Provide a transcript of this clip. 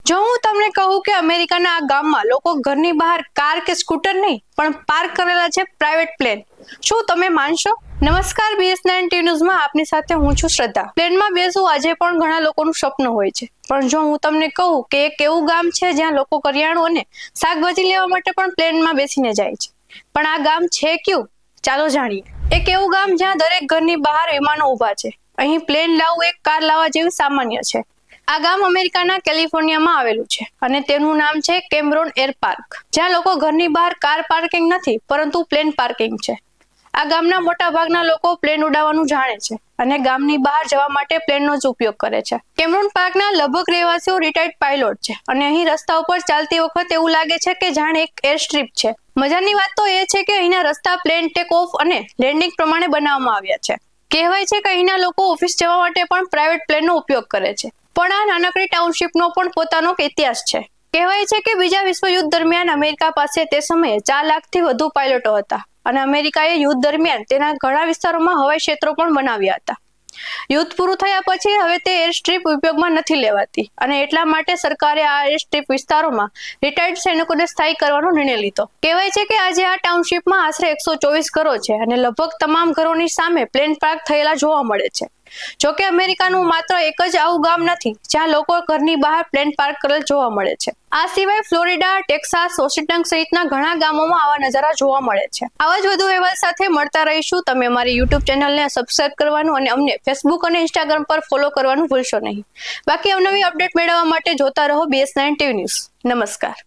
જો હું તમને કહું કે અમેરિકાના આ ગામમાં લોકો ઘરની બહાર કાર કે સ્કૂટર નહીં પણ પાર્ક કરેલા છે પ્રાઇવેટ પ્લેન, શું તમે માનશો? નમસ્કાર, BS9 ટીવી ન્યૂઝમાં આપની સાથે હું છું શ્રદ્ધા. પ્લેનમાં બેસવું આજે પણ ઘણા લોકોનું સપનું હોય છે, પણ જો હું તમને કહું કે એક એવું ગામ છે જ્યાં લોકો કરિયાણું અને શાકભાજી લેવા માટે પણ પ્લેનમાં બેસીને જાય છે, પણ આ ગામ છે કયું? ચાલો જાણીએ. એક એવું ગામ જ્યાં દરેક ઘરની બહાર વિમાનો ઊભા છે. અહીં પ્લેન લાવવું એક કાર લાવવા જેવું સામાન્ય છે. આ ગામ અમેરિકાના કેલિફોર્નિયામાં આવેલું છે અને તેનું નામ છે કેમરોન એર પાર્ક, જ્યાં લોકો ઘરની બહાર કાર પાર્કિંગ નથી પરંતુ પ્લેન પાર્કિંગ છે. આ ગામના મોટા ભાગના લોકો પ્લેન ઉડાવવાનું જાણે છે અને ગામની બહાર જવા માટે પ્લેનનો જ ઉપયોગ કરે છે. કેમરોન પાર્કના લગભગ રહેવાસીઓ રિટાયર્ડ પાયલોટ છે અને અહીં રસ્તા ઉપર ચાલતી વખત એવું લાગે છે કે જાણે એક એર સ્ટ્રીપ છે. મજાની વાત તો એ છે કે અહીંના રસ્તા પ્લેન ટેક ઓફ અને લેન્ડિંગ પ્રમાણે બનાવવામાં આવ્યા છે. કહેવાય છે કે અહીંના લોકો ઓફિસ જવા માટે પણ પ્રાઇવેટ પ્લેનનો ઉપયોગ કરે છે. પણ આ નાનકડી ટાઉનશીપનો પણ પોતાનો ઇતિહાસ છે. કહેવાય છે કે બીજા વિશ્વયુદ્ધ દરમિયાન અમેરિકા પાસે તે સમયે 4 લાખથી વધુ પાયલોટો હતા અને અમેરિકાએ યુદ્ધ દરમિયાન તેના ઘણા વિસ્તારોમાં હવાઈ ક્ષેત્રો પણ બનાવ્યા હતા. યુદ્ધ પૂરું થયા પછી હવે તે એર સ્ટ્રીપ ઉપયોગમાં નથી લેવાતી અને એટલા માટે સરકારે આ એર સ્ટ્રીપ વિસ્તારોમાં રિટાયર્ડ સૈનિકોને સ્થાયી કરવાનો નિર્ણય લીધો. કહેવાય છે કે આજે આ ટાઉનશીપમાં આશરે 124 ઘરો છે અને લગભગ તમામ ઘરોની સામે પ્લેન પાર્ક થયેલા જોવા મળે છે. જોકે અમેરિકાનું માત્ર એક જ આવું ગામ નથી જ્યાં લોકો ઘરની બહાર પ્લેન પાર્ક કરેલ જોવા મળે છે. આ સિવાય ફ્લોરિડા, ટેક્સાસ, વોશિંગ્ટન સહિતના ઘણા ગામોમાં આવા નજારા જોવા મળે છે. આવા જ વધુ અહેવાલ સાથે મળતા રહીશું. તમે અમારી YouTube ચેનલને સબસ્ક્રાઇબ કરવાનું અને અમને Facebook અને Instagram પર ફોલો કરવાનું ભૂલશો નહીં. બાકી અવનવી અપડેટ મેળવવા માટે જોતા રહો BS9 ટીવી ન્યૂઝ. નમસ્કાર.